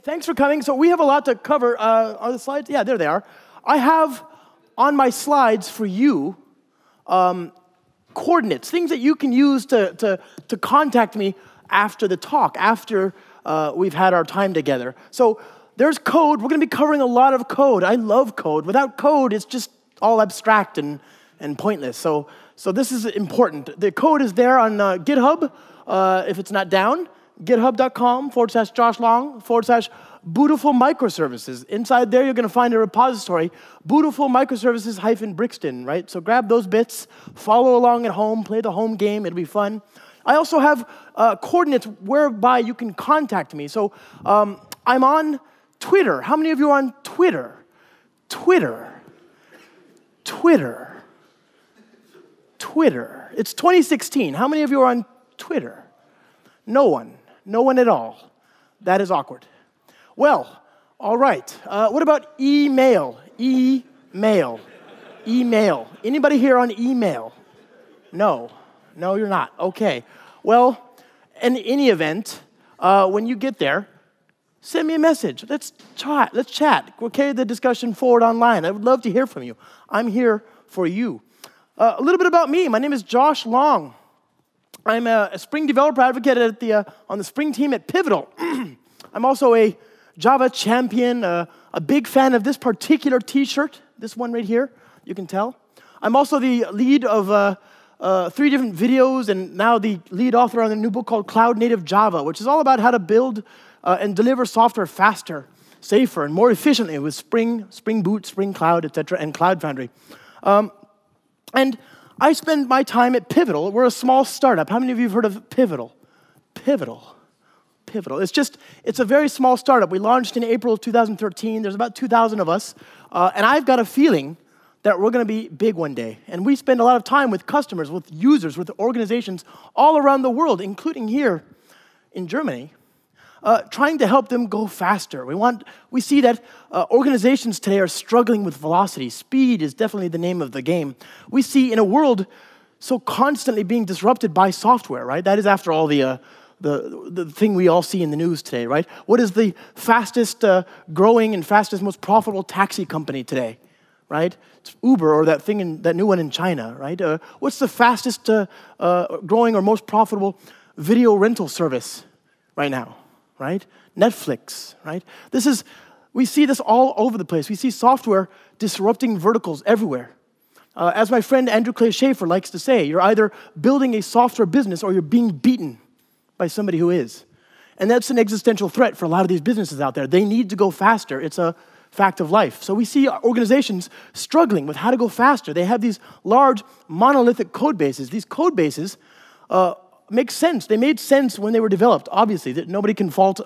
Thanks for coming. So we have a lot to cover. Are the slides? Yeah, there they are. I have on my slides for you coordinates, things that you can use to contact me after the talk, after we've had our time together. So there's code. We're going to be covering a lot of code. I love code. Without code, it's just all abstract and pointless. So this is important. The code is there on GitHub if it's not down. github.com/JoshLong/Beautiful Microservices. Inside there, you're going to find a repository, Beautiful Microservices-Brixton, right? So grab those bits, follow along at home, play the home game. It'll be fun. I also have coordinates whereby you can contact me. So I'm on Twitter. How many of you are on Twitter? Twitter. It's 2016. How many of you are on Twitter? No one. No one at all. That is awkward. Well, all right. What about email? Email. Anybody here on email? No. No, you're not. Okay. Well, in any event, when you get there, send me a message. Let's chat. We'll carry the discussion forward online. I would love to hear from you. I'm here for you. A little bit about me. My name is Josh Long. I'm a Spring developer advocate on the Spring team at Pivotal. I'm also a Java champion, a big fan of this particular T-shirt, this one right here, you can tell. I'm also the lead of 3 different videos and now the lead author on a new book called Cloud Native Java, which is all about how to build and deliver software faster, safer, and more efficiently with Spring, Spring Boot, Spring Cloud, etc., and CloudFoundry. And I spend my time at Pivotal. We're a small startup. How many of you have heard of Pivotal? Pivotal. It's a very small startup. We launched in April of 2013. There's about 2,000 of us. And I've got a feeling that we're going to be big one day. And we spend a lot of time with customers, with users, with organizations all around the world, including here in Germany, trying to help them go faster. We see that organizations today are struggling with velocity. Speed is definitely the name of the game. We see in a world so constantly being disrupted by software, right? That is, after all, the thing we all see in the news today, right? What is the fastest growing and fastest, most profitable taxi company today, right? It's Uber, or that new one in China, right? What's the fastest growing or most profitable video rental service right now? Right? Netflix, right? We see this all over the place. We see software disrupting verticals everywhere. As my friend Andrew Clay Schaefer likes to say, you're either building a software business or you're being beaten by somebody who is. And that's an existential threat for a lot of these businesses out there. They need to go faster. It's a fact of life. So we see organizations struggling with how to go faster. They have these large monolithic code bases. These code bases make sense. They made sense when they were developed, obviously. That nobody can fault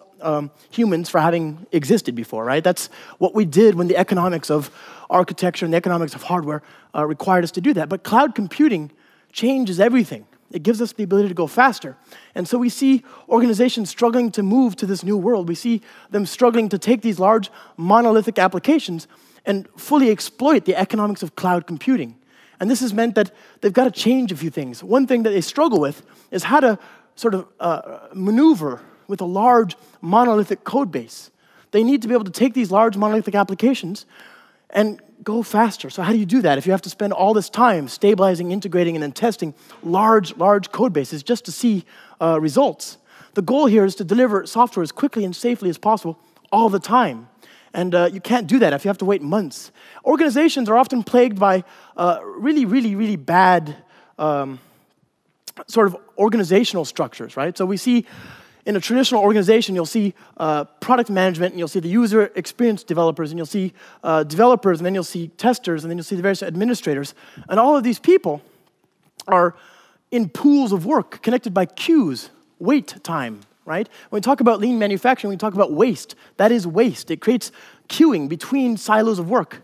humans for having existed before, right? That's what we did when the economics of architecture and the economics of hardware required us to do that. But cloud computing changes everything. It gives us the ability to go faster. And so we see organizations struggling to move to this new world. We see them struggling to take these large monolithic applications and fully exploit the economics of cloud computing. And this has meant that they've got to change a few things. One thing that they struggle with is how to sort of maneuver with a large monolithic code base. They need to be able to take these large monolithic applications and go faster. So how do you do that if you have to spend all this time stabilizing, integrating, and then testing large code bases just to see results? The goal here is to deliver software as quickly and safely as possible all the time. And you can't do that if you have to wait months. Organizations are often plagued by really bad sort of organizational structures, right? So we see in a traditional organization, you'll see product management, and you'll see the user experience developers, and you'll see developers, and then you'll see testers, and then you'll see the various administrators. And all of these people are in pools of work connected by queues, wait time, right? When we talk about lean manufacturing, we talk about waste. That is waste. It creates queuing between silos of work.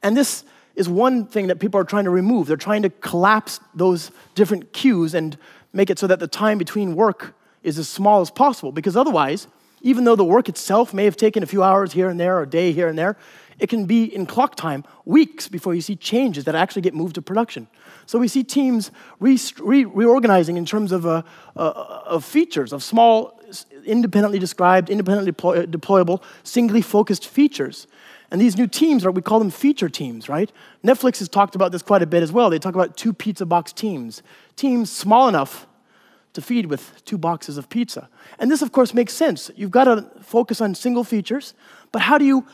And this is one thing that people are trying to remove. They're trying to collapse those different queues and make it so that the time between work is as small as possible. Because otherwise, even though the work itself may have taken a few hours here and there, or a day here and there, it can be, in clock time, weeks before you see changes that actually get moved to production. So we see teams reorganizing in terms of features, of small independently described, independently deployable, singly focused features. And these new teams, we call them feature teams, right? Netflix has talked about this quite a bit as well. They talk about 2 pizza box teams. Teams small enough to feed with 2 boxes of pizza. And this, of course, makes sense. You've got to focus on single features, but how do you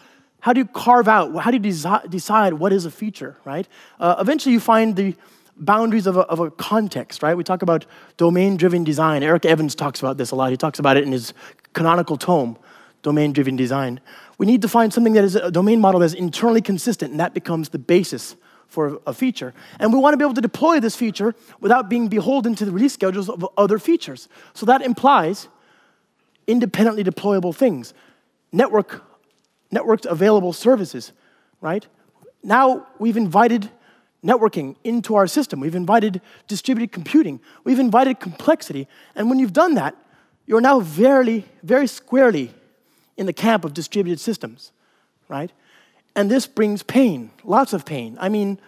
carve out, how do you decide what is a feature, right? Eventually, you find the boundaries of a context, right? We talk about domain-driven design. Eric Evans talks about this a lot. He talks about it in his canonical tome, Domain-Driven Design. We need to find something that is a domain model that is internally consistent, and that becomes the basis for a feature. And we want to be able to deploy this feature without being beholden to the release schedules of other features. So that implies independently deployable things. Networked available services, right? Now we've invited networking into our system. We've invited distributed computing. We've invited complexity. And when you've done that, you're now very, very squarely in the camp of distributed systems, right? And this brings pain, lots of pain. I mean,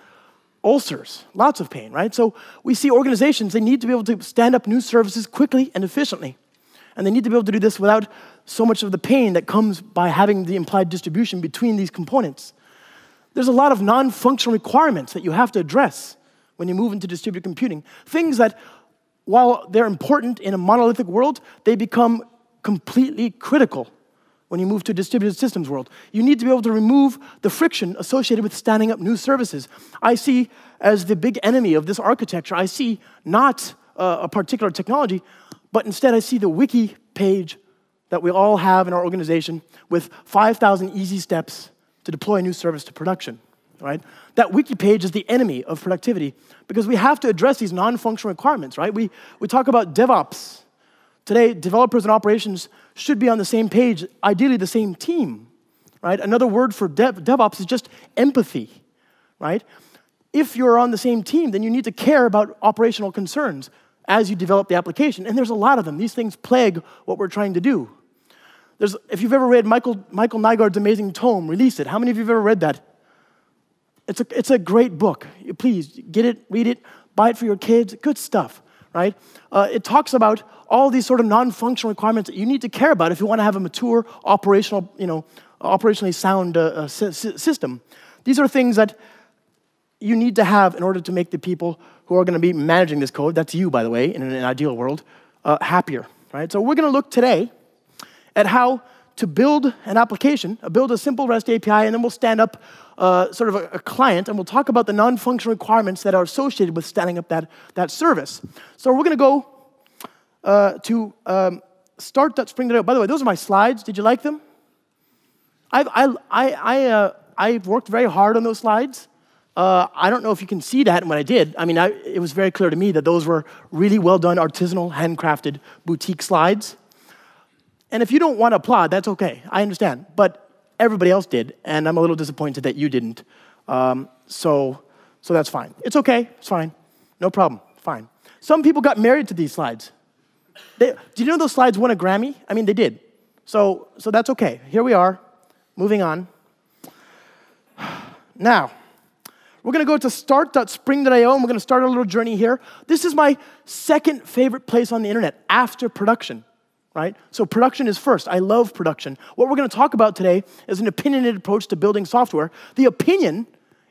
ulcers, lots of pain, right? So we see organizations, they need to be able to stand up new services quickly and efficiently. And they need to be able to do this without so much of the pain that comes by having the implied distribution between these components. There's a lot of non-functional requirements that you have to address when you move into distributed computing. Things that, while they're important in a monolithic world, they become completely critical when you move to a distributed systems world. You need to be able to remove the friction associated with standing up new services. I see as the big enemy of this architecture, I see not a particular technology, but instead I see the wiki page that we all have in our organization with 5,000 easy steps to deploy a new service to production, right? That wiki page is the enemy of productivity because we have to address these non-functional requirements, right? We talk about DevOps. Today, developers and operations should be on the same page, ideally the same team, right? Another word for DevOps is just empathy, right? If you're on the same team, then you need to care about operational concerns as you develop the application, and there's a lot of them. These things plague what we're trying to do. If you've ever read Michael Nygaard's amazing tome, Release It. How many of you have ever read that? It's a great book. Please, get it, read it, buy it for your kids. Good stuff, right? It talks about all these sort of non-functional requirements that you need to care about if you want to have a mature, operationally sound system. These are things that you need to have in order to make the people who are going to be managing this code, that's you, by the way, in an ideal world, happier, right? So we're going to look today at how to build an application, build a simple REST API, and then we'll stand up sort of a client, and we'll talk about the non-functional requirements that are associated with standing up that service. So we're going to go to start.spring.io. By the way, those are my slides. Did you like them? I've worked very hard on those slides. I don't know if you can see that when I did. I mean, it was very clear to me that those were really well-done, artisanal, handcrafted, boutique slides. And if you don't want to applaud, that's okay. I understand. But everybody else did, and I'm a little disappointed that you didn't. So that's fine. It's okay. It's fine. No problem. Fine. Some people got married to these slides. Did you know those slides won a Grammy? I mean, they did. So that's okay. Here we are. Moving on. Now, we're going to go to start.spring.io, and we're going to start a little journey here. This is my second favorite place on the internet after production. Right? So production is first. I love production. What we're going to talk about today is an opinionated approach to building software. The opinion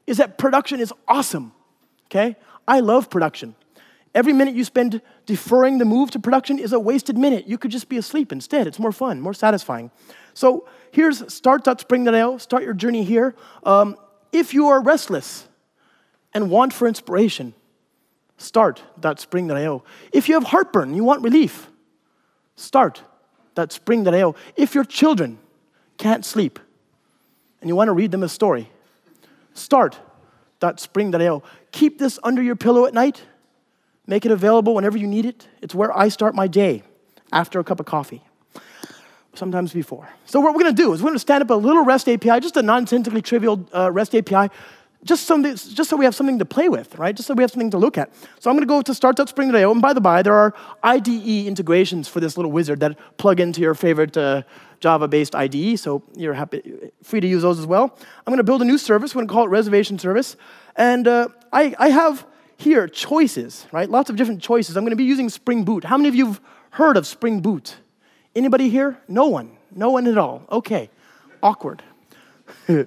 is that production is awesome. Okay? I love production. Every minute you spend deferring the move to production is a wasted minute. You could just be asleep instead. It's more fun, more satisfying. So here's start.spring.io. Start your journey here. If you are restless and want for inspiration, start.spring.io. If you have heartburn, you want relief, start.spring.io. If your children can't sleep and you want to read them a story, start.spring.io. Keep this under your pillow at night. Make it available whenever you need it. It's where I start my day after a cup of coffee, sometimes before. So what we're going to do is we're going to stand up a little REST API, just a nonsensically trivial REST API, just so we have something to play with, right? Just so we have something to look at. So I'm going to go to start.spring.io, and by the by, there are IDE integrations for this little wizard that plug into your favorite Java-based IDE, so you're free to use those as well. I'm going to build a new service. We're going to call it reservation service, and I have here choices, right? Lots of different choices. I'm going to be using Spring Boot. How many of you have heard of Spring Boot? Anybody here? No one. No one at all. OK. Awkward. We're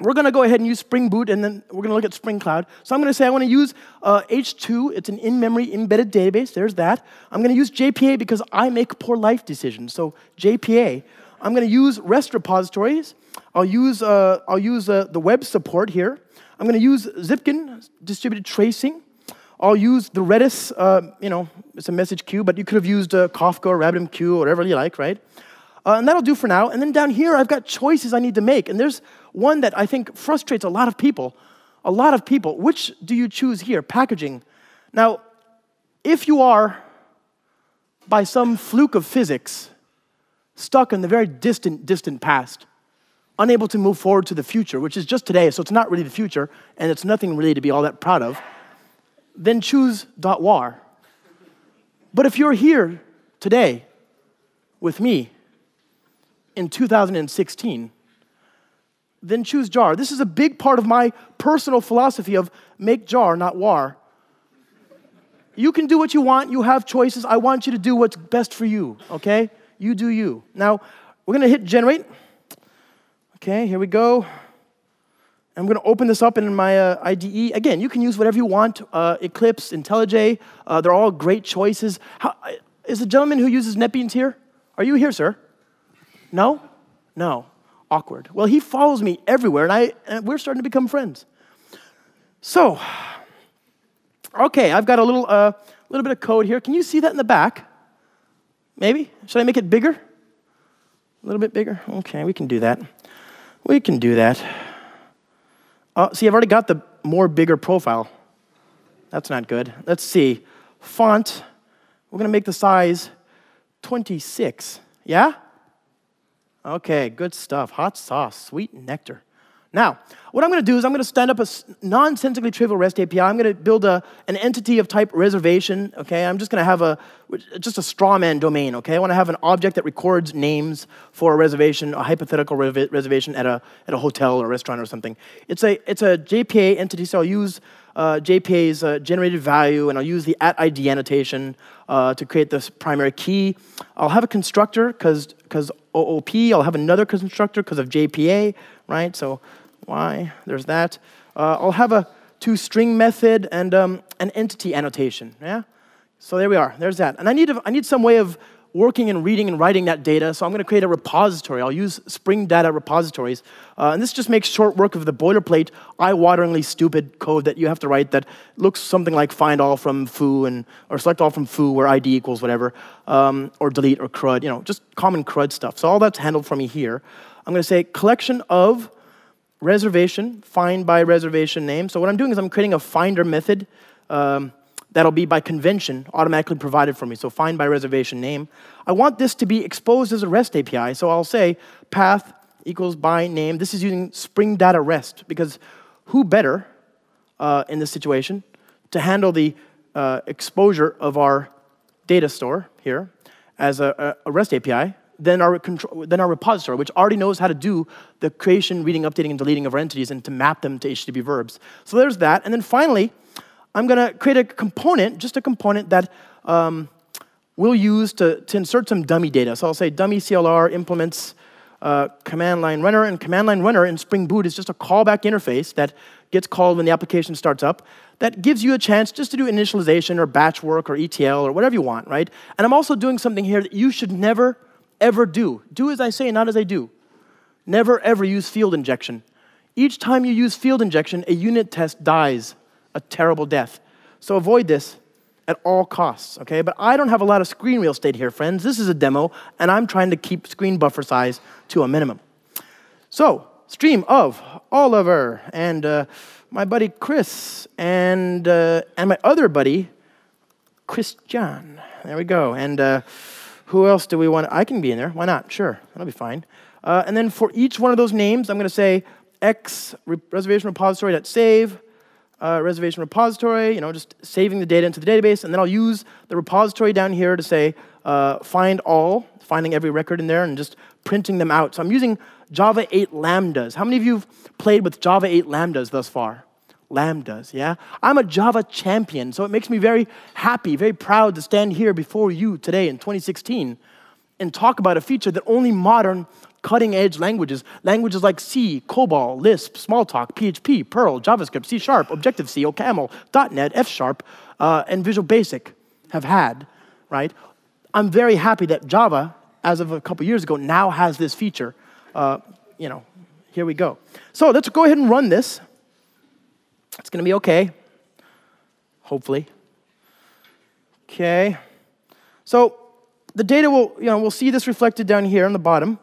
going to go ahead and use Spring Boot, and then we're going to look at Spring Cloud. So I'm going to say I want to use H2. It's an in-memory embedded database. There's that. I'm going to use JPA because I make poor life decisions. So JPA. I'm going to use REST repositories. I'll use the web support here. I'm going to use Zipkin, distributed tracing. I'll use the Redis, it's a message queue, but you could have used Kafka or RabbitMQ or whatever you like, right? And that'll do for now. And then down here, I've got choices I need to make. And there's one that I think frustrates a lot of people. A lot of people. Which do you choose here? Packaging. Now, if you are, by some fluke of physics, stuck in the very distant past, unable to move forward to the future, which is just today, so it's not really the future, and it's nothing really to be all that proud of, then choose .war. But if you're here today with me in 2016, then choose jar. This is a big part of my personal philosophy of make jar, not war. You can do what you want. You have choices. I want you to do what's best for you, OK? You do you. Now, we're going to hit generate. OK, here we go. I'm going to open this up in my IDE. Again, you can use whatever you want. Eclipse, IntelliJ, they're all great choices. Is the gentleman who uses NetBeans here? Are you here, sir? No? No. Awkward. Well, he follows me everywhere, and we're starting to become friends. So, OK, I've got a little bit of code here. Can you see that in the back? Maybe? Should I make it bigger? A little bit bigger? OK, we can do that. We can do that. See, I've already got the more bigger profile. That's not good. Let's see. Font, we're going to make the size 26. Yeah? OK, good stuff. Hot sauce, sweet nectar. Now, what I'm going to do is I'm going to stand up a nonsensically trivial REST API. I'm going to build an entity of type reservation. Okay, I'm just going to have just a straw man domain. Okay, I want to have an object that records names for a reservation, a hypothetical reservation at a hotel or a restaurant or something. It's a JPA entity, so I'll use JPA's generated value, and I'll use the @ID annotation to create this primary key. I'll have a constructor because OOP. I'll have another constructor because of JPA, right? So why? There's that. I'll have a toString method and an entity annotation. Yeah. So there we are. There's that. And I need some way of working and reading and writing that data. So I'm going to create a repository. I'll use Spring Data repositories. And this just makes short work of the boilerplate, eye-wateringly stupid code that you have to write that looks something like find all from foo or select all from foo where ID equals whatever, or delete or CRUD, just common CRUD stuff. So all that's handled for me here. I'm going to say collection of reservation, find by reservation name. So what I'm doing is I'm creating a finder method that'll be by convention automatically provided for me. So find by reservation name. I want this to be exposed as a REST API. So I'll say path equals by name. This is using Spring Data REST, because who better in this situation to handle the exposure of our data store here as a REST API than our repository, which already knows how to do the creation, reading, updating, and deleting of our entities and to map them to HTTP verbs. So there's that. And then finally, I'm going to create a component, just a component that we'll use to insert some dummy data. So I'll say dummy CLR implements command line runner, and command line runner in Spring Boot is just a callback interface that gets called when the application starts up that gives you a chance just to do initialization or batch work or ETL or whatever you want, right? And I'm also doing something here that you should never, ever do. Do as I say, not as I do. Never, ever use field injection. Each time you use field injection, a unit test dies a terrible death. So avoid this at all costs, okay? But I don't have a lot of screen real estate here, friends. This is a demo, and I'm trying to keep screen buffer size to a minimum. So, stream of Oliver and my buddy Chris and my other buddy Christian. There we go. And who else do we want? I can be in there. Why not? Sure, that'll be fine. And then for each one of those names, I'm going to say x reservation repository.save. Reservation repository, just saving the data into the database, and then I'll use the repository down here to say find all, finding every record in there and just printing them out. So I'm using Java 8 lambdas. How many of you have played with Java 8 lambdas thus far? Lambdas, yeah? I'm a Java champion, so it makes me very happy, very proud to stand here before you today in 2016 and talk about a feature that only modern cutting-edge languages like C, COBOL, Lisp, Smalltalk, PHP, Perl, JavaScript, C#, Objective-C, OCaml, .NET, F#, and Visual Basic have had, right? I'm very happy that Java, as of a couple years ago, now has this feature. You know, here we go. So let's go ahead and run this. It's going to be OK, hopefully. OK. So the data will, we'll see this reflected down here on the bottom.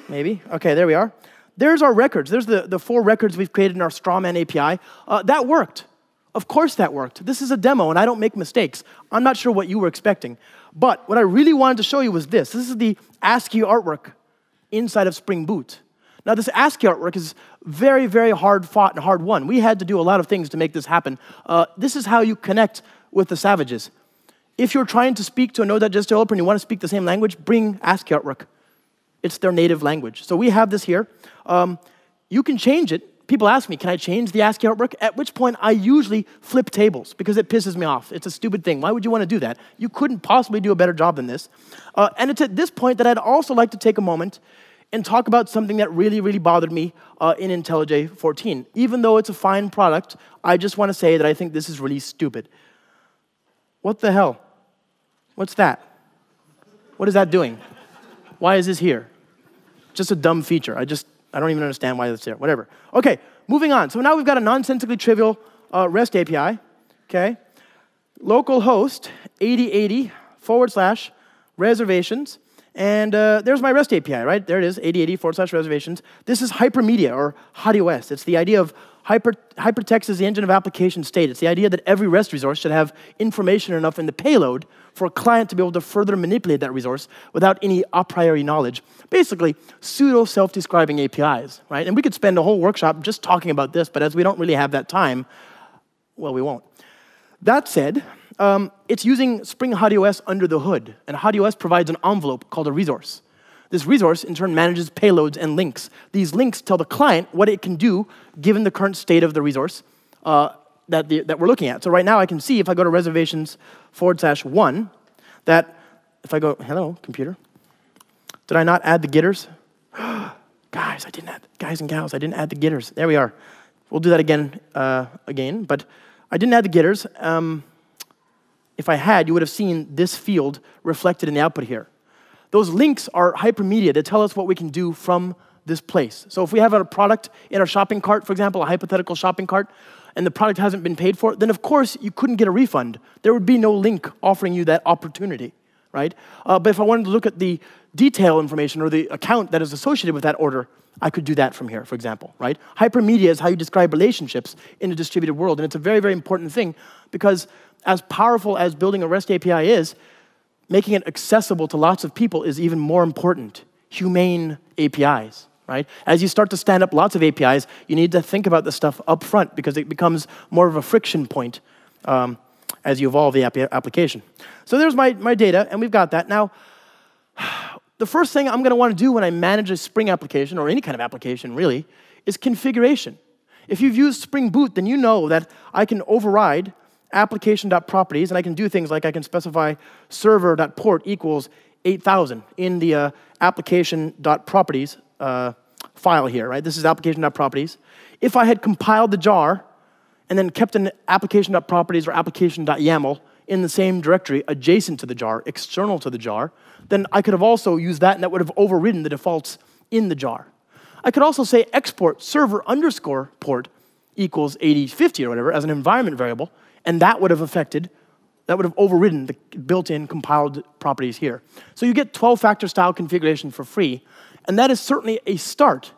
Maybe. OK, there we are. There's our records. There's the 4 records we've created in our strawman API. That worked. Of course that worked. This is a demo, and I don't make mistakes. I'm not sure what you were expecting. But what I really wanted to show you was this. This is the ASCII artwork inside of Spring Boot. Now, this ASCII artwork is very, very hard fought and hard won. We had to do a lot of things to make this happen. This is how you connect with the savages. If you're trying to speak to a Node.js developer and you want to speak the same language, bring ASCII artwork. It's their native language. So we have this here. You can change it. People ask me, can I change the ASCII artwork? At which point, I usually flip tables because it pisses me off. It's a stupid thing. Why would you want to do that? You couldn't possibly do a better job than this. And it's at this point that I'd also like to take a moment and talk about something that really, really bothered me in IntelliJ 14. Even though it's a fine product, I just want to say that I think this is really stupid. What the hell? What's that? What is that doing? Why is this here? Just a dumb feature. I don't even understand why that's there. Whatever. OK, moving on. So now we've got a nonsensically trivial REST API. OK, localhost 8080/reservations. And there's my REST API, right? There it is, 8080/reservations. This is hypermedia, or HotOS. It's the idea of hypertext is the engine of application state. It's the idea that every REST resource should have information enough in the payload for a client to be able to further manipulate that resource without any a priori knowledge. Basically, pseudo-self-describing APIs, right? And we could spend a whole workshop just talking about this, but as we don't really have that time, well, we won't. That said, it's using Spring HotOS under the hood, and HotOS provides an envelope called a resource. This resource, in turn, manages payloads and links. These links tell the client what it can do given the current state of the resource that we're looking at. So right now, I can see if I go to reservations/1, that if I go, hello, computer, did I not add the getters? Guys, I didn't add, guys and gals, I didn't add the getters. There we are. We'll do that again, but I didn't add the getters. If I had, you would have seen this field reflected in the output here. Those links are hypermedia that tell us what we can do from this place. So if we have a product in our shopping cart, for example, a hypothetical shopping cart, and the product hasn't been paid for, then of course you couldn't get a refund. There would be no link offering you that opportunity, right? But if I wanted to look at the detail information or the account that is associated with that order, I could do that from here, for example, right? Hypermedia is how you describe relationships in a distributed world, and it's a very, very important thing because as powerful as building a REST API is, making it accessible to lots of people is even more important. Humane APIs, right? As you start to stand up lots of APIs, you need to think about this stuff up front because it becomes more of a friction point as you evolve the application. So there's my data, and we've got that. Now, the first thing I'm going to want to do when I manage a Spring application, or any kind of application, really, is configuration. If you've used Spring Boot, then you know that I can override application.properties, and I can do things like I can specify server.port equals 8000 in the application.properties file here, right? This is application.properties. If I had compiled the jar and then kept an application.properties or application.yaml in the same directory adjacent to the jar, external to the jar, then I could have also used that, and that would have overridden the defaults in the jar. I could also say export server_port equals 8050 or whatever as an environment variable, and that would have overridden the built-in compiled properties here. So you get 12-factor style configuration for free, and that is certainly a start.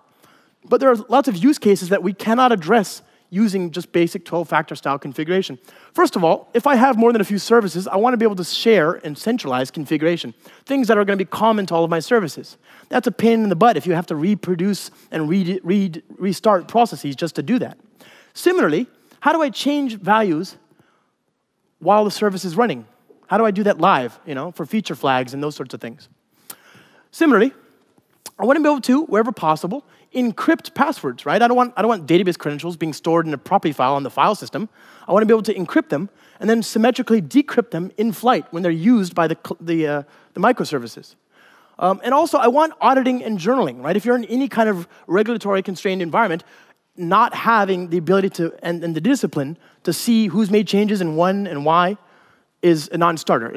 But there are lots of use cases that we cannot address using just basic 12-factor style configuration. First of all, if I have more than a few services, I want to be able to share and centralize configuration, things that are going to be common to all of my services. That's a pain in the butt if you have to reproduce and restart processes just to do that. Similarly, how do I change values while the service is running? How do I do that live, for feature flags and those sorts of things? Similarly, I want to be able to, wherever possible, encrypt passwords, right? I don't want database credentials being stored in a property file on the file system. I want to be able to encrypt them and then symmetrically decrypt them in flight when they're used by the microservices. And also, I want auditing and journaling, right? If you're in any kind of regulatory constrained environment, not having the ability to, and the discipline to see who's made changes and when and why is a non-starter.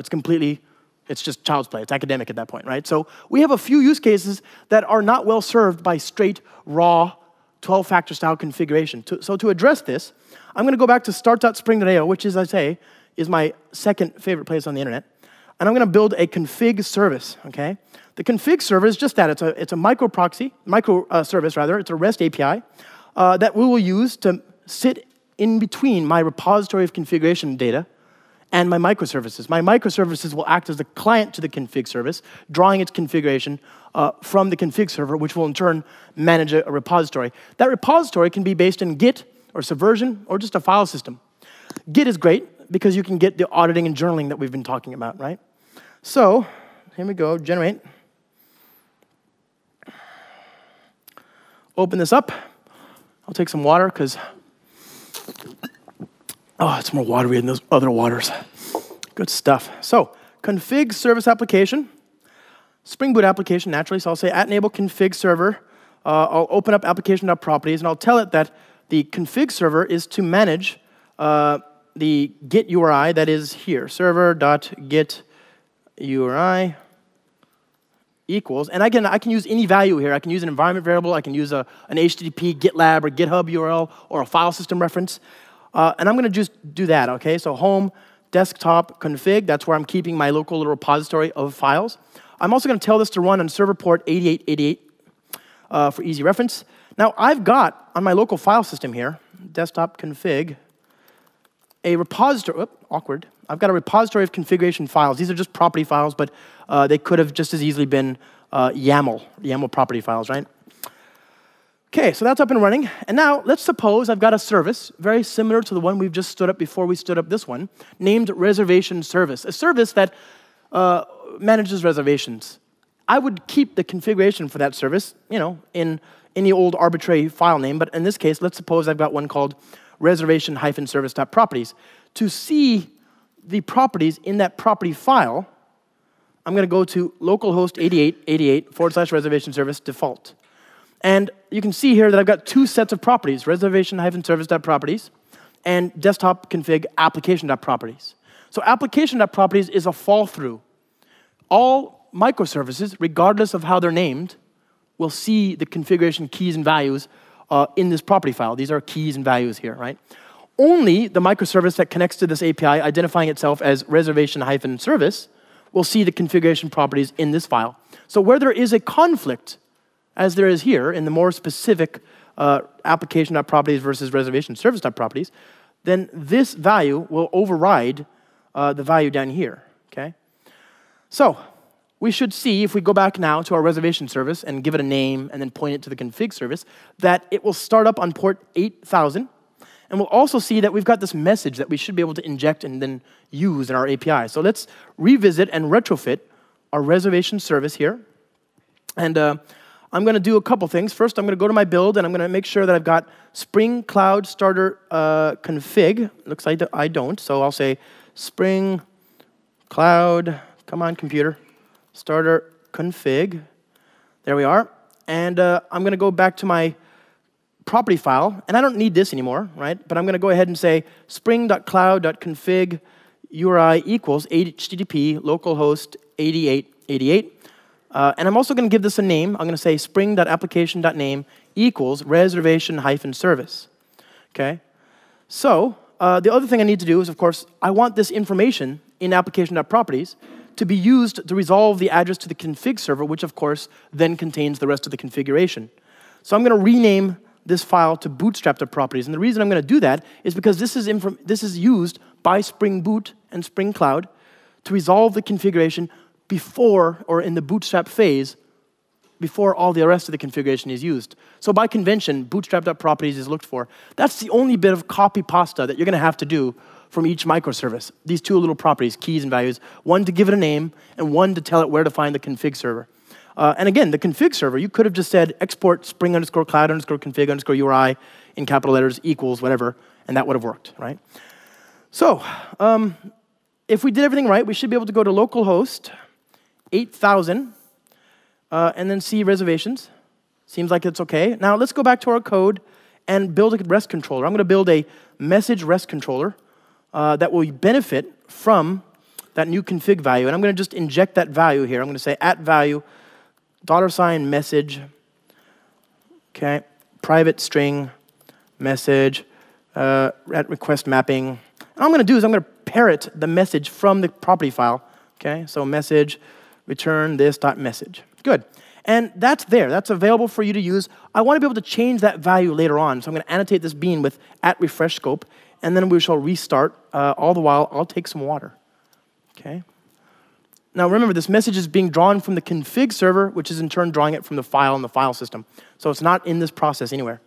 It's just child's play. It's academic at that point, right? So we have a few use cases that are not well served by straight, raw, 12-factor style configuration. So to address this, I'm going to go back to start.spring.io, which, as I say, is my second favorite place on the internet. And I'm going to build a config service, okay? The config server is just that. It's a microservice, rather. It's a REST API that we will use to sit in between my repository of configuration data and my microservices. My microservices will act as the client to the config service, drawing its configuration from the config server, which will in turn manage a repository. That repository can be based in Git or Subversion or just a file system. Git is great because you can get the auditing and journaling that we've been talking about, right? So here we go, generate. Open this up. I'll take some water because, oh, it's more watery than those other waters. Good stuff. So, config service application, Spring Boot application, naturally. So I'll say @enable config server. I'll open up application.properties, and I'll tell it that the config server is to manage the Git URI that is here, server.get URI equals, and I can use any value here. I can use an environment variable. I can use an HTTP GitLab or GitHub URL or a file system reference. And I'm going to just do that, okay? So home, desktop, config, that's where I'm keeping my local little repository of files. I'm also going to tell this to run on server port 8888 for easy reference. Now, I've got, on my local file system here, desktop config, a repository, awkward. I've got a repository of configuration files. These are just property files, but they could have just as easily been YAML property files, right? Okay, so that's up and running. And now, let's suppose I've got a service very similar to the one we've just stood up before we stood up this one, named reservation service, a service that manages reservations. I would keep the configuration for that service, in any old arbitrary file name, but in this case, let's suppose I've got one called reservation-service.properties. To see the properties in that property file, I'm going to go to localhost 8888/reservation service default. And you can see here that I've got two sets of properties, reservation-service.properties and desktop config application.properties. So application.properties is a fall-through. All microservices, regardless of how they're named, will see the configuration keys and values in this property file. These are keys and values here, right? Only the microservice that connects to this API, identifying itself as reservation-service, will see the configuration properties in this file. So where there is a conflict, as there is here in the more specific application.properties versus reservation-service.properties, then this value will override the value down here, okay? So we should see, if we go back now to our reservation service and give it a name and then point it to the config service, that it will start up on port 8000. And we'll also see that we've got this message that we should be able to inject and then use in our API. So let's revisit and retrofit our reservation service here. And I'm going to do a couple things. First, I'm going to go to my build, and I'm going to make sure that I've got Spring Cloud Starter config. Looks like I don't, so I'll say Spring Cloud, come on, computer, Starter config. There we are. And I'm going to go back to my property file, and I don't need this anymore, right? But I'm going to go ahead and say spring.cloud.config URI equals HTTP localhost 8888. And I'm also going to give this a name. I'm going to say spring.application.name equals reservation-service. Okay? So the other thing I need to do is, of course, I want this information in application.properties to be used to resolve the address to the config server, which, of course, then contains the rest of the configuration. So I'm going to rename this file to bootstrap.properties. And the reason I'm going to do that is because this is used by Spring Boot and Spring Cloud to resolve the configuration before, or in the bootstrap phase, before all the rest of the configuration is used. So by convention, bootstrap.properties is looked for. That's the only bit of copy pasta that you're going to have to do from each microservice. These two little properties, keys and values, one to give it a name, and one to tell it where to find the config server. And again, the config server, you could have just said export spring underscore cloud underscore config underscore URI in capital letters equals whatever, and that would have worked, right? So if we did everything right, we should be able to go to localhost 8000 and then see reservations. Seems like it's OK. Now let's go back to our code and build a REST controller. I'm going to build a message REST controller that will benefit from that new config value. And I'm going to just inject that value here. I'm going to say @value $message, okay, private string message at request mapping. And all I'm going to do is I'm going to parrot the message from the property file. Okay, so message return this .message. Good. And that's there. That's available for you to use. I want to be able to change that value later on. So I'm going to annotate this bean with @refreshScope, and then we shall restart. All the while, I'll take some water. Okay. Now remember, this message is being drawn from the config server, which is in turn drawing it from the file in the file system. So it's not in this process anywhere.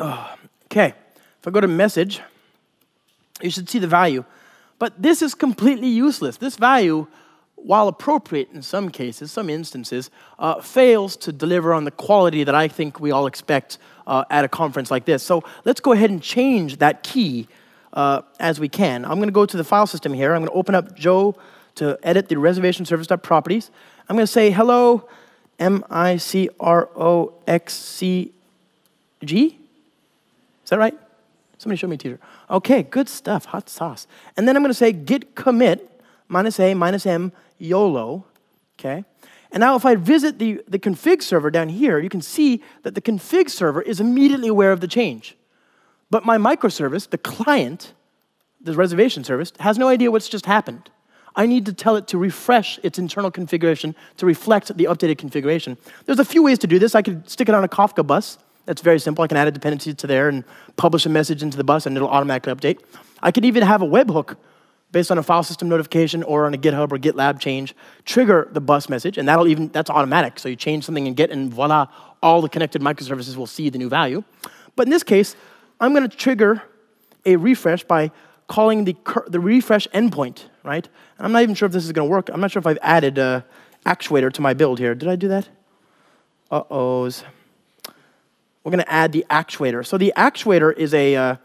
Okay. If I go to message, you should see the value. But this is completely useless. This value, while appropriate in some cases, some instances, fails to deliver on the quality that I think we all expect at a conference like this. So let's go ahead and change that key as we can. I'm going to go to the file system here. I'm going to open up Joe to edit the reservation service.properties. I'm going to say hello, microXchg. Is that right? Somebody show me a teacher. OK, good stuff, hot sauce. And then I'm going to say git commit -a -m YOLO. Okay. And now if I visit the config server down here, you can see that the config server is immediately aware of the change. But my microservice, the client, the reservation service, has no idea what's just happened. I need to tell it to refresh its internal configuration to reflect the updated configuration. There's a few ways to do this. I could stick it on a Kafka bus. That's very simple. I can add a dependency to there and publish a message into the bus, and it'll automatically update. I could even have a webhook based on a file system notification or on a GitHub or GitLab change, trigger the bus message, and that's automatic. So you change something in Git, and voila, all the connected microservices will see the new value. But in this case, I'm going to trigger a refresh by calling the refresh endpoint, right? And I'm not even sure if this is going to work. I'm not sure if I've added Actuator to my build here. Did I do that? Uh-ohs. We're going to add the Actuator. So the Actuator is a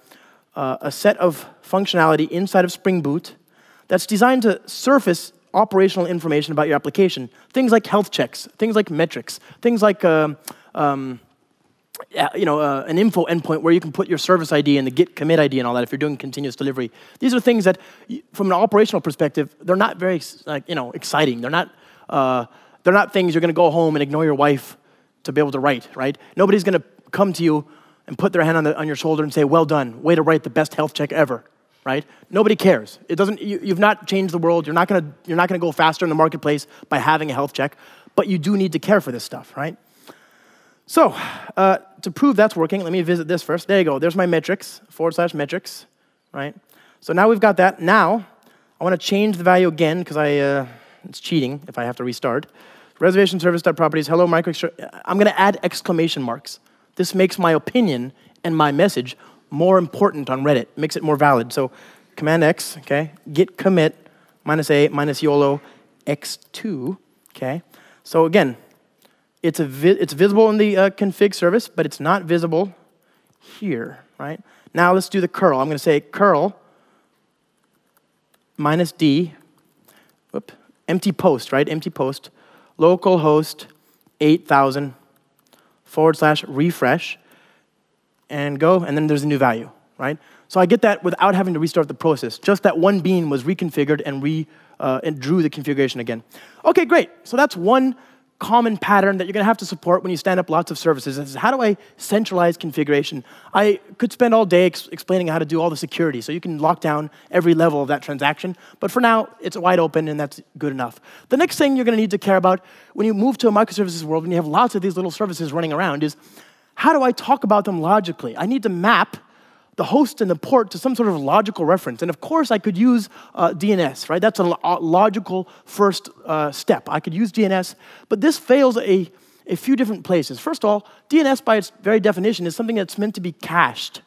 set of functionality inside of Spring Boot that's designed to surface operational information about your application. Things like health checks, things like metrics, things like an info endpoint where you can put your service ID and the git commit ID and all that if you're doing continuous delivery. These are things that, from an operational perspective, they're not very exciting. They're not things you're going to go home and ignore your wife to be able to write, right? Nobody's going to come to you and put their hand on your shoulder and say, well done, way to write the best health check ever, right? Nobody cares. It doesn't. You've not changed the world. You're not going to go faster in the marketplace by having a health check, but you do need to care for this stuff, right? So to prove that's working, let me visit this first. There you go. There's my metrics, /metrics, right? So now we've got that. Now I want to change the value again because it's cheating if I have to restart. Reservation service.properties, hello, microXchg. I'm going to add exclamation marks. This makes my opinion and my message more important on Reddit, makes it more valid. So Command X, okay, git commit -a -YOLO x2, okay. So again, it's visible in the config service, but it's not visible here, right? Now let's do the curl. I'm going to say curl -d, empty post, right? Empty post, localhost 8000 /refresh, and go, and then there's a new value, right? So I get that without having to restart the process. Just that one bean was reconfigured and drew the configuration again. Okay, great. So that's one common pattern that you're going to have to support when you stand up lots of services. This is how do I centralize configuration? I could spend all day explaining how to do all the security, so you can lock down every level of that transaction. But for now, it's wide open, and that's good enough. The next thing you're going to need to care about when you move to a microservices world, when you have lots of these little services running around, is how do I talk about them logically? I need to map the host and the port to some sort of logical reference. And of course, I could use DNS, right? That's a logical first step. I could use DNS, but this fails a few different places. First of all, DNS by its very definition is something that's meant to be cached.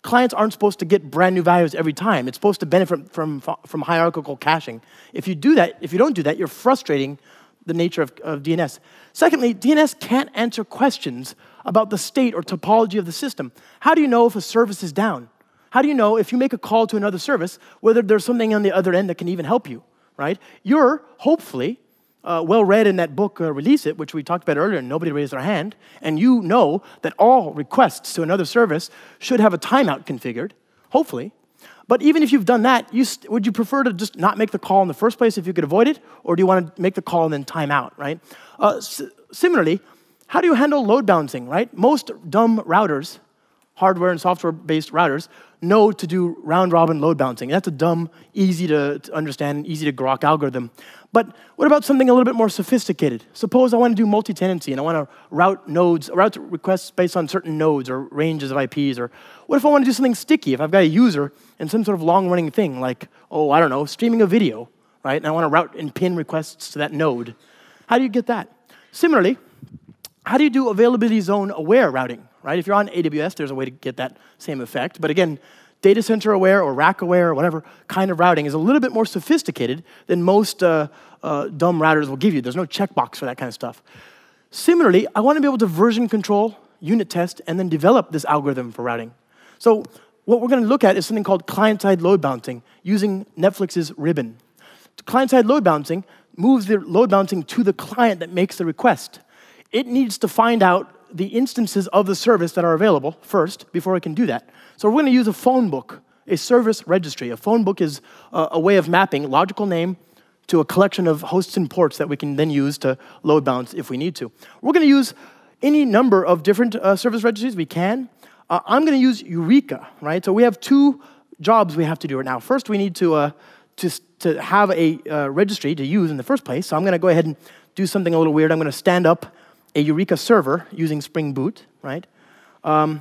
Clients aren't supposed to get brand new values every time. It's supposed to benefit from hierarchical caching. If you don't do that, you're frustrating the nature of DNS. Secondly, DNS can't answer questions about the state or topology of the system. How do you know if a service is down? How do you know if you make a call to another service, whether there's something on the other end that can even help you, right? You're hopefully well-read in that book, Release It, which we talked about earlier, and nobody raised their hand, and you know that all requests to another service should have a timeout configured, hopefully. But even if you've done that, would you prefer to just not make the call in the first place if you could avoid it, or do you want to make the call and then time out, right? Similarly, how do you handle load balancing, right? Most dumb routers, hardware and software-based routers, know to do round-robin load balancing. That's a dumb, easy to understand, easy to grok algorithm. But what about something a little bit more sophisticated? Suppose I want to do multi-tenancy and I want to route requests based on certain nodes or ranges of IPs. Or what if I want to do something sticky? If I've got a user and some sort of long-running thing like, oh, I don't know, streaming a video, right? And I want to route and pin requests to that node. How do you get that? Similarly, how do you do availability zone aware routing, right? If you're on AWS, there's a way to get that same effect. But again, data center aware or rack aware or whatever kind of routing is a little bit more sophisticated than most dumb routers will give you. There's no checkbox for that kind of stuff. Similarly, I want to be able to version control, unit test, and then develop this algorithm for routing. So what we're going to look at is something called client-side load balancing using Netflix's Ribbon. Client-side load balancing moves the load balancing to the client that makes the request. It needs to find out the instances of the service that are available first before it can do that. So we're going to use a phone book, a service registry. A phone book is a way of mapping logical name to a collection of hosts and ports that we can then use to load balance if we need to. We're going to use any number of different service registries we can. I'm going to use Eureka, right? So we have two jobs we have to do right now. First, we need to have a registry to use in the first place. So I'm going to go ahead and do something a little weird. I'm going to stand up a Eureka server using Spring Boot, right? So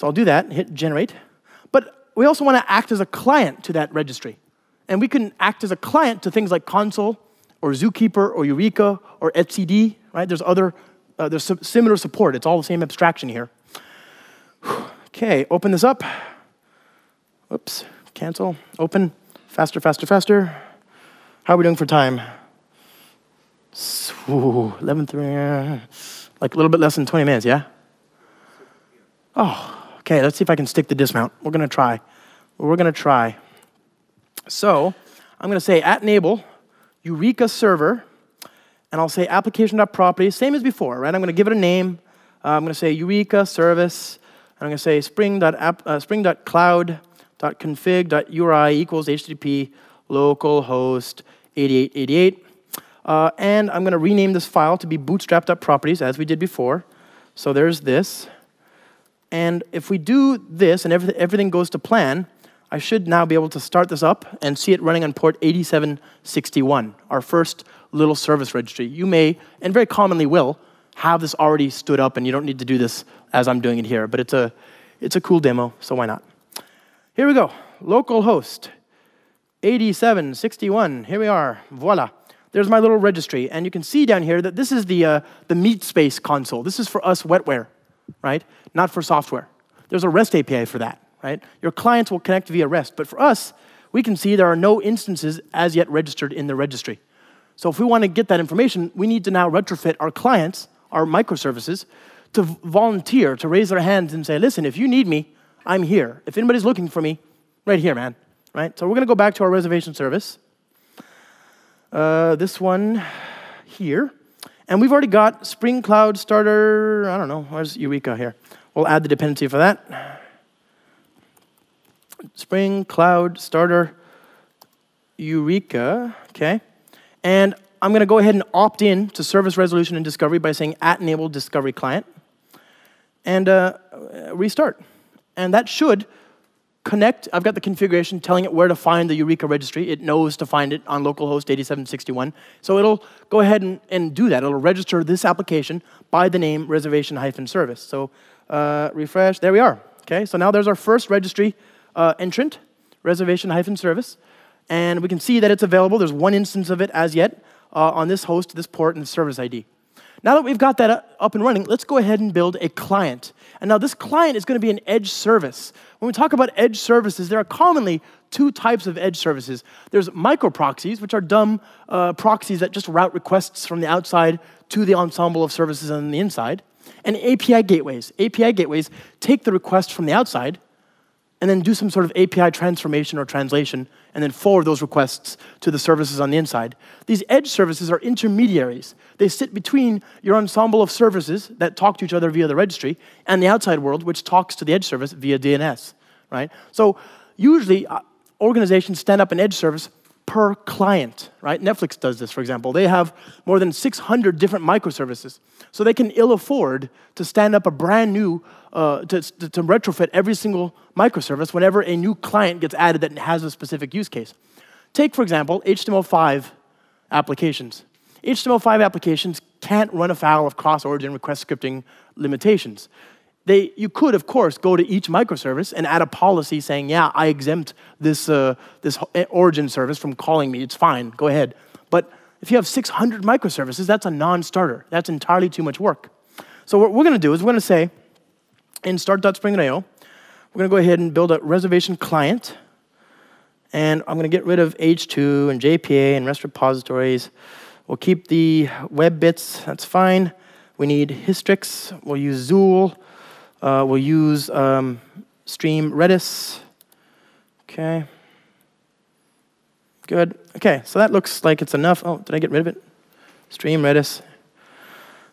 I'll do that, hit generate. But we also want to act as a client to that registry. And we can act as a client to things like Consul, or Zookeeper, or Eureka, or etcd, right? There's similar support. It's all the same abstraction here. Okay, open this up. Oops, cancel, open, faster, faster, faster. How are we doing for time? 11:03, like a little bit less than 20 minutes, yeah? Oh, okay, let's see if I can stick the dismount. We're going to try. So I'm going to say @enable Eureka server, and I'll say application.properties, same as before, right? I'm going to give it a name. I'm going to say Eureka service, and I'm going to say spring.cloud.config.uri equals HTTP localhost 8888. And I'm going to rename this file to be bootstrap.properties, as we did before. So there's this. And if we do this and everything goes to plan, I should now be able to start this up and see it running on port 8761, our first little service registry. You may, and very commonly will, have this already stood up, and you don't need to do this as I'm doing it here. But it's a cool demo, so why not? Here we go. Localhost 8761. Here we are. Voila. There's my little registry. And you can see down here that this is the meat space console. This is for us wetware, right? Not for software. There's a REST API for that, right? Your clients will connect via REST. But for us, we can see there are no instances as yet registered in the registry. So if we want to get that information, we need to now retrofit our clients, our microservices, to volunteer, to raise their hands and say, listen, if you need me, I'm here. If anybody's looking for me, right here, man. Right? So we're going to go back to our reservation service. This one here. And we've already got Spring Cloud Starter. I don't know. Where's Eureka here? We'll add the dependency for that. Spring Cloud Starter Eureka. Okay. And I'm going to go ahead and opt in to service resolution and discovery by saying @enable discovery client. And restart. And that should connect. I've got the configuration telling it where to find the Eureka registry. It knows to find it on localhost 8761. So it'll go ahead and do that. It'll register this application by the name reservation-service. So refresh. There we are. Okay. So now there's our first registry entrant, reservation-service. And we can see that it's available. There's one instance of it as yet on this host, this port, and the service ID. Now that we've got that up and running, let's go ahead and build a client. And now this client is going to be an edge service. When we talk about edge services, there are commonly two types of edge services. There's microproxies, which are dumb proxies that just route requests from the outside to the ensemble of services on the inside. And API gateways. API gateways take the request from the outside and then do some sort of API transformation or translation, and then forward those requests to the services on the inside. These edge services are intermediaries. They sit between your ensemble of services that talk to each other via the registry and the outside world, which talks to the edge service via DNS, right? So usually, organizations stand up an edge service per client, right? Netflix does this, for example. They have more than 600 different microservices. So they can ill afford to stand up a brand new, to retrofit every single microservice whenever a new client gets added that has a specific use case. Take, for example, HTML5 applications. HTML5 applications can't run afoul of cross-origin request scripting limitations. You could, of course, go to each microservice and add a policy saying, yeah, I exempt this origin service from calling me. It's fine. Go ahead. But if you have 600 microservices, that's a non-starter. That's entirely too much work. So what we're going to do is we're going to say, in start.spring.io, we're going to go ahead and build a reservation client. And I'm going to get rid of H2 and JPA and REST repositories. We'll keep the web bits. That's fine. We need Hystrix. We'll use Zool. We'll use stream Redis. Okay. Good. Okay, so that looks like it's enough. Oh, did I get rid of it? Stream Redis.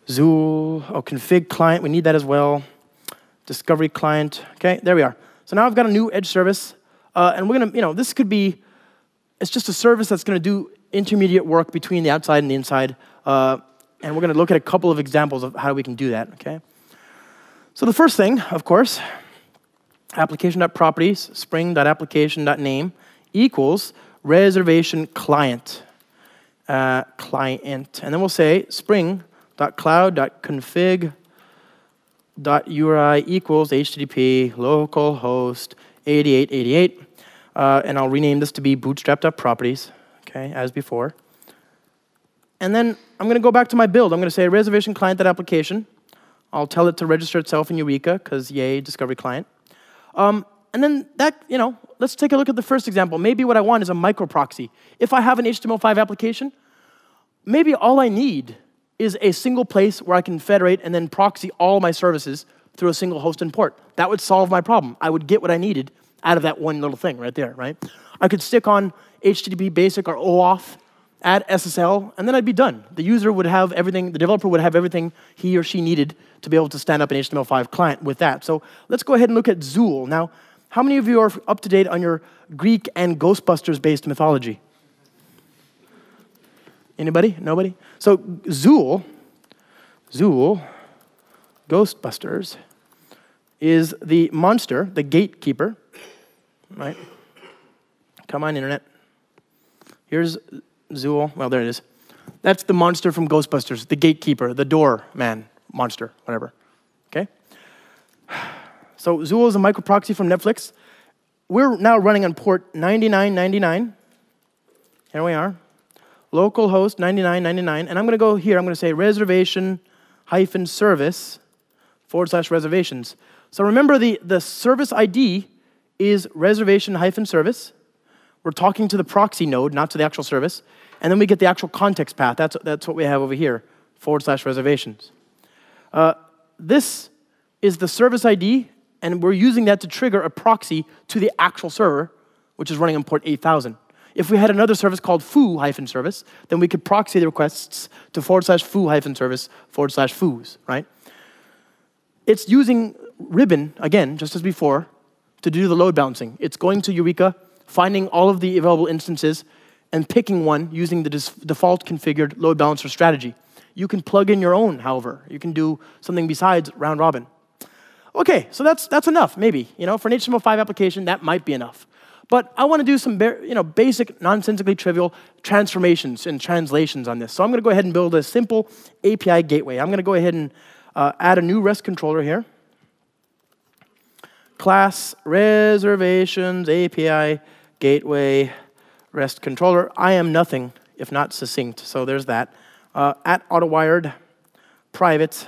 Zool. Oh, config client. We need that as well. Discovery client. Okay, there we are. So now I've got a new edge service. And we're going to, this could be, it's just a service that's going to do intermediate work between the outside and the inside. And we're going to look at a couple of examples of how we can do that, okay? So the first thing, of course, application.properties, spring.application.name equals reservation client. And then we'll say spring.cloud.config.uri equals HTTP localhost 8888. And I'll rename this to be bootstrap.properties, okay, as before. And then I'm going to go back to my build. I'm going to say reservation client.application. I'll tell it to register itself in Eureka, because yay, discovery client. And then that, let's take a look at the first example. Maybe what I want is a microproxy. If I have an HTML5 application, maybe all I need is a single place where I can federate and then proxy all my services through a single host and port. That would solve my problem. I would get what I needed out of that one little thing right there, right? I could stick on HTTP basic or OAuth, add SSL, and then I'd be done. The user would have everything, the developer would have everything he or she needed to be able to stand up an HTML5 client with that. So let's go ahead and look at Zool. Now, how many of you are up to date on your Greek and Ghostbusters-based mythology? Anybody? Nobody? So Zool, Ghostbusters, is the monster, the gatekeeper, right? Come on, internet. Here's Zool. Well, there it is. That's the monster from Ghostbusters, the gatekeeper, the door man, monster, whatever. Okay? So Zool is a microproxy from Netflix. We're now running on port 9999. Here we are. Localhost 9999. And I'm going to go here. I'm going to say reservation-service/reservations. So remember, the service ID is reservation-service. We're talking to the proxy node, not to the actual service. And then we get the actual context path. That's what we have over here, /reservations. This is the service ID, and we're using that to trigger a proxy to the actual server, which is running on port 8000. If we had another service called foo-service, then we could proxy the requests to /foo-service/foos, right? It's using Ribbon, again, just as before, to do the load balancing. It's going to Eureka, finding all of the available instances, and picking one using the default configured load balancer strategy. You can plug in your own, however. You can do something besides round robin. Okay, so that's enough, maybe. For an HTML5 application, that might be enough. But I want to do some basic, nonsensically trivial transformations and translations on this. So I'm going to go ahead and build a simple API gateway. I'm going to go ahead and add a new REST controller here. Class reservations API gateway REST controller. I am nothing if not succinct, so there's that. At AutoWired, private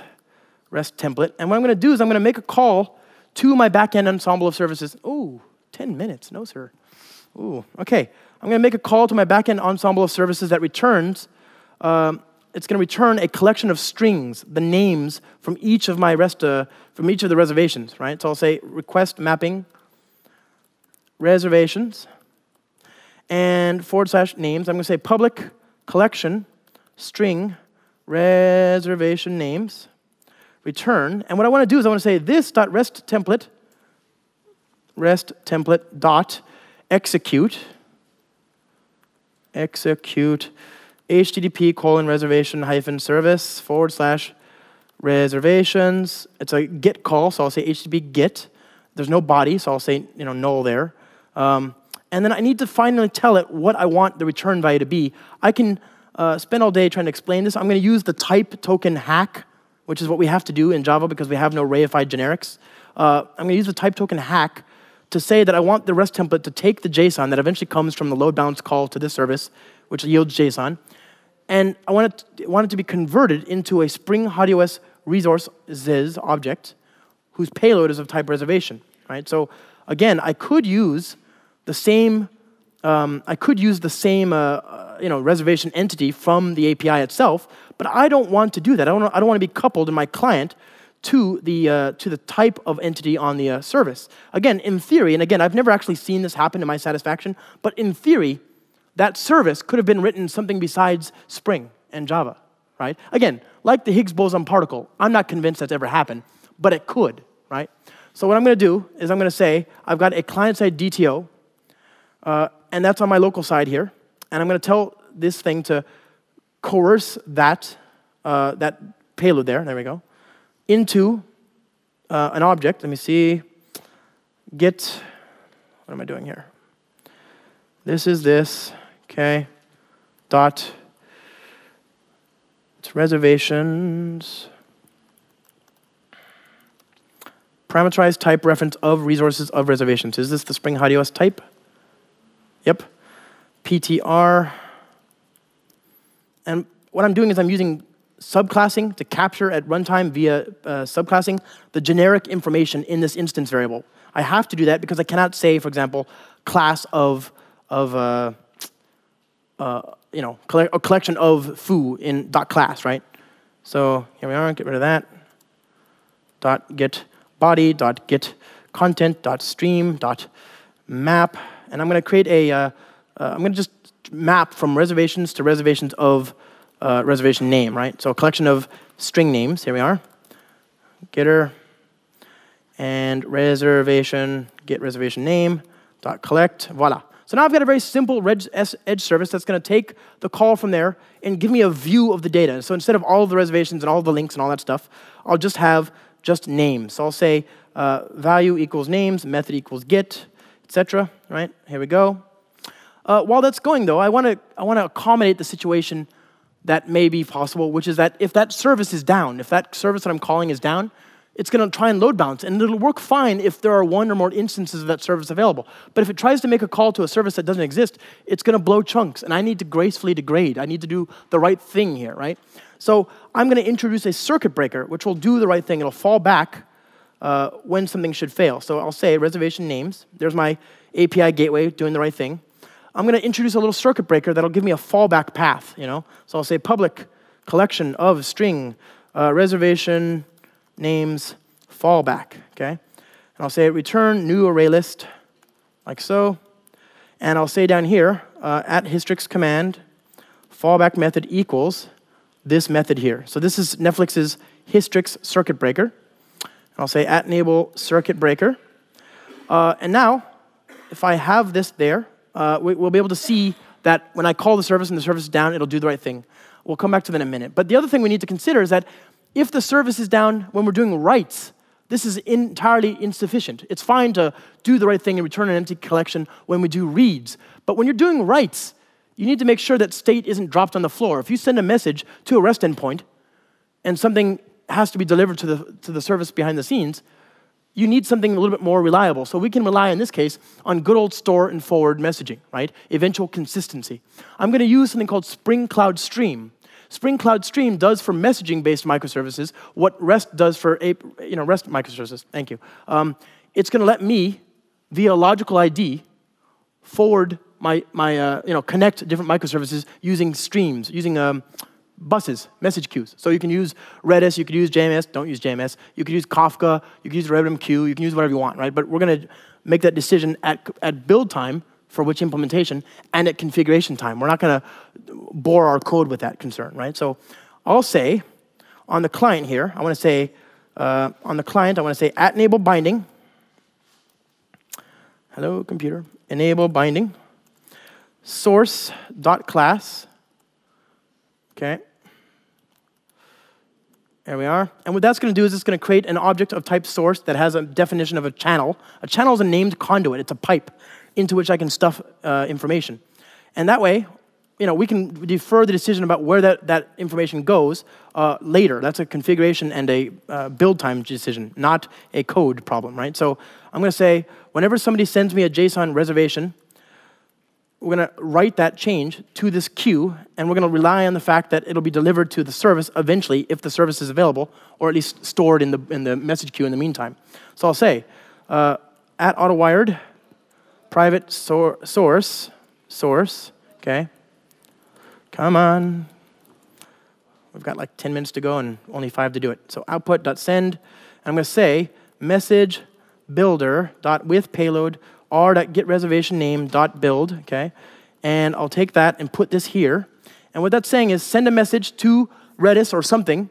REST template. And what I'm going to do is I'm going to make a call to my backend ensemble of services. Ooh, 10 minutes. No, sir. Ooh, OK. I'm going to make a call to my backend ensemble of services that returns. It's going to return a collection of strings, the names from each of my from each of the reservations, right? So I'll say request mapping reservations and / names. I'm going to say public collection string reservation names return. And what I want to do is I want to say this.rest template dot execute http:/reservation-service / reservations. It's a get call, so I'll say http get. There's no body, so I'll say null there. And then I need to finally tell it what I want the return value to be. I can spend all day trying to explain this. I'm going to use the type token hack, which is what we have to do in Java because we have no reified generics. I'm going to use the type token hack to say that I want the REST template to take the JSON that eventually comes from the load balance call to this service, which yields JSON, and I want it to be converted into a Spring HotOS resources object whose payload is of type reservation. Right? So again, I could use the same reservation entity from the API itself, but I don't want to do that. I don't want to be coupled in my client to the type of entity on the service. Again, in theory, and again, I've never actually seen this happen to my satisfaction, but in theory, that service could have been written something besides Spring and Java, right? Again, like the Higgs boson particle, I'm not convinced that's ever happened, but it could, right? So what I'm going to do is I'm going to say I've got a client-side DTO, and that's on my local side here, and I'm going to tell this thing to coerce that payload there we go, into an object. Let me see. Get, what am I doing here? This is this, OK, dot, it's reservations, parameterized type reference of resources of reservations. Is this the Spring HotOS type? Yep. PTR. And what I'm doing is I'm using subclassing to capture at runtime via subclassing the generic information in this instance variable. I have to do that because I cannot say, for example, class of a collection of foo in .class, right? So here we are. Get rid of that. .get body. .get content. .stream. .map. And I'm going to create a. I'm going to just map from reservations to reservations of reservation name, right? So a collection of string names. Here we are. Getter and reservation. Get reservation name. .collect. Voila. So now I've got a very simple edge service that's going to take the call from there and give me a view of the data. So instead of all of the reservations and all of the links and all that stuff, I'll just have just names. So I'll say value equals names, method equals get, etc. Right? Here we go. While that's going, though, I want to accommodate the situation that may be possible, which is that if that service is down, if that service that I'm calling is down, it's going to try and load balance. And it'll work fine if there are one or more instances of that service available. But if it tries to make a call to a service that doesn't exist, it's going to blow chunks. And I need to gracefully degrade. I need to do the right thing here, right? So I'm going to introduce a circuit breaker, which will do the right thing. It'll fall back when something should fail. So I'll say reservation names. There's my API gateway doing the right thing. I'm going to introduce a little circuit breaker that'll give me a fallback path. So I'll say public collection of string reservation names fallback, okay? And I'll say return new array list, like so. And I'll say down here, at Hystrix command, fallback method equals this method here. So this is Netflix's Hystrix circuit breaker. And I'll say at enable circuit breaker. And now, if I have this there, we'll be able to see that when I call the service and the service is down, it'll do the right thing. We'll come back to that in a minute. But the other thing we need to consider is that if the service is down when we're doing writes, this is entirely insufficient. It's fine to do the right thing and return an empty collection when we do reads. But when you're doing writes, you need to make sure that state isn't dropped on the floor. If you send a message to a REST endpoint and something has to be delivered to the service behind the scenes, you need something a little bit more reliable. So we can rely, in this case, on good old store and forward messaging, right? Eventual consistency. I'm going to use something called Spring Cloud Stream. Spring Cloud Stream does for messaging-based microservices what REST does for REST microservices. Thank you. It's going to let me, via logical ID, forward connect different microservices using streams, using buses, message queues. So you can use Redis, you could use JMS, don't use JMS. You could use Kafka, you could use RabbitMQ, you can use whatever you want, right? But we're going to make that decision at build time for which implementation and at configuration time. We're not going to bore our code with that concern, right? So I'll say on the client here, I want to say @enable binding. Hello, computer. Enable binding. Source.class. Okay. There we are. And what that's going to do is it's going to create an object of type source that has a definition of a channel. A channel is a named conduit. It's a pipe into which I can stuff information. And that way, we can defer the decision about where that information goes later. That's a configuration and a build time decision, not a code problem, right? So I'm going to say, whenever somebody sends me a JSON reservation, we're going to write that change to this queue, and we're going to rely on the fact that it'll be delivered to the service eventually if the service is available, or at least stored in the message queue in the meantime. So I'll say, @autowired, private source, okay? Come on. We've got like 10 minutes to go and only 5 to do it. So output.send, and I'm going to say message builder.with payload r.getReservationName.build, okay? And I'll take that and put this here. And what that's saying is send a message to Redis or something,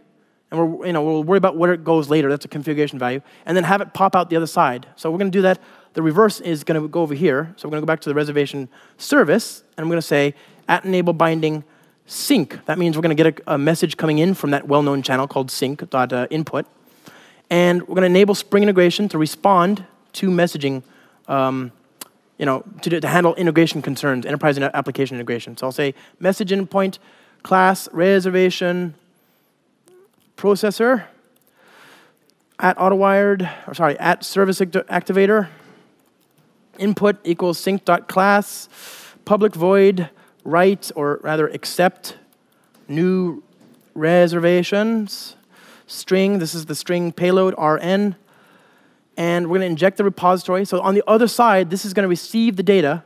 and we'll worry about where it goes later. That's a configuration value. And then have it pop out the other side. So we're going to do that. The reverse is going to go over here. So we're going to go back to the reservation service, and I'm going to say @enable binding sync. That means we're going to get a message coming in from that well-known channel called sync.input. And we're going to enable Spring integration to respond to messaging, to handle integration concerns, enterprise application integration. So I'll say message endpoint class reservation processor @service activator input equals sync.class public void write, or rather accept new reservations string. This is the string payload rn. And we're going to inject the repository. So on the other side, this is going to receive the data.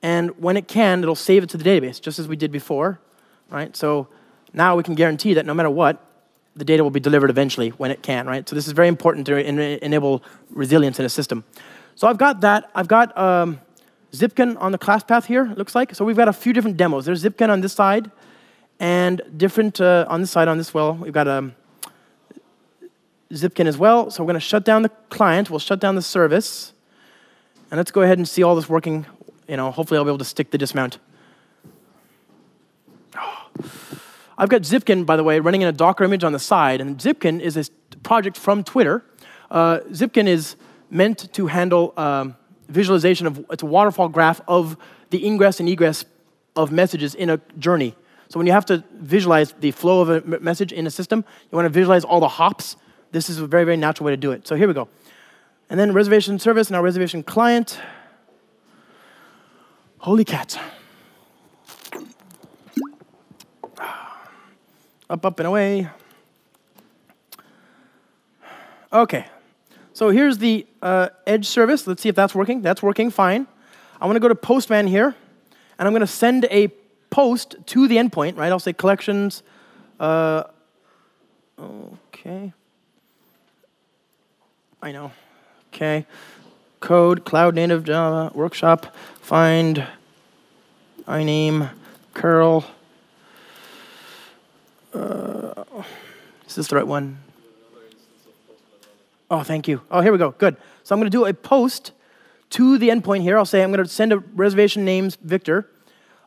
And when it can, it'll save it to the database, just as we did before, right? So now we can guarantee that no matter what, the data will be delivered eventually when it can, right? So this is very important to enable resilience in a system. So I've got that. I've got Zipkin on the class path here, it looks like. So we've got a few different demos. There's Zipkin on this side, and different on this side, we've got Zipkin as well. So we're going to shut down the client. We'll shut down the service. And let's go ahead and see all this working. Hopefully I'll be able to stick the dismount. I've got Zipkin, by the way, running in a Docker image on the side. And Zipkin is a project from Twitter. Zipkin is meant to handle visualization of, it's a waterfall graph of the ingress and egress of messages in a journey. So when you have to visualize the flow of a message in a system, you want to visualize all the hops. This is a very, very natural way to do it. So here we go. And then reservation service, now reservation client. Holy cats. Up, and away. OK. So here's the edge service. Let's see if that's working. That's working fine. I want to go to Postman here. And I'm going to send a post to the endpoint, right? I'll say collections. OK. I know. OK. Code, cloud native Java, workshop, find, iname, curl. Is this the right one? Oh, thank you. Oh, here we go. Good. So I'm going to do a post to the endpoint here. I'll say I'm going to send a reservation names Victor.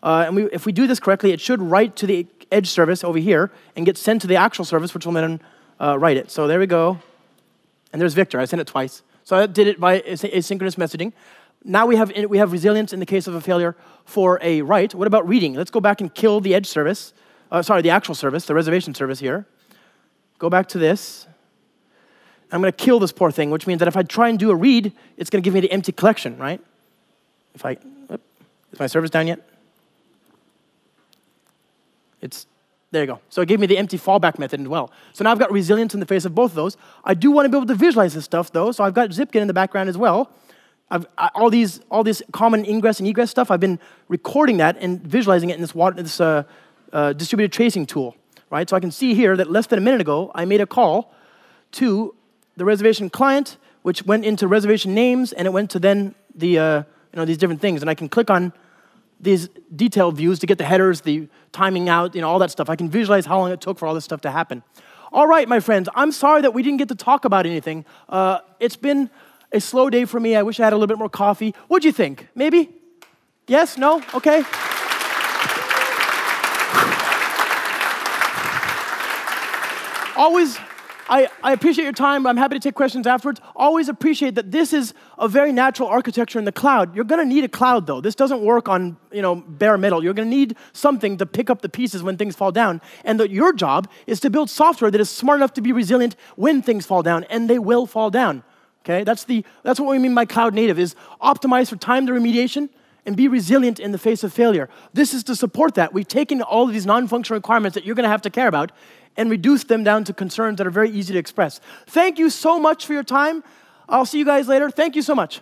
And if we do this correctly, it should write to the edge service over here and get sent to the actual service, which will then write it. So there we go. And there's Victor. I sent it twice. So I did it by asynchronous messaging. Now we have resilience in the case of a failure for a write. What about reading? Let's go back and kill the edge service. The actual service, the reservation service here. Go back to this. I'm going to kill this poor thing, which means that if I try and do a read, it's going to give me the empty collection, right? Is my service down yet? There you go. So it gave me the empty fallback method as well. So now I've got resilience in the face of both of those. I do want to be able to visualize this stuff, though, so I've got Zipkin in the background as well. All this common ingress and egress stuff, I've been recording that and visualizing it in this distributed tracing tool, right? So I can see here that less than a minute ago, I made a call to the reservation client, which went into reservation names, and it went to then the these different things. And I can click on these detailed views to get the headers, the timing out, all that stuff. I can visualize how long it took for all this stuff to happen. All right, my friends, I'm sorry that we didn't get to talk about anything. It's been a slow day for me. I wish I had a little bit more coffee. What'd you think? Maybe? Yes? No? Okay. Always, I appreciate your time. I'm happy to take questions afterwards. Always appreciate that this is a very natural architecture in the cloud. You're going to need a cloud, though. This doesn't work on bare metal. You're going to need something to pick up the pieces when things fall down. And that your job is to build software that is smart enough to be resilient when things fall down, and they will fall down. Okay? That's what we mean by cloud native, is optimize for timed remediation and be resilient in the face of failure. This is to support that. We've taken all of these non-functional requirements that you're going to have to care about and reduce them down to concerns that are very easy to express. Thank you so much for your time. I'll see you guys later. Thank you so much.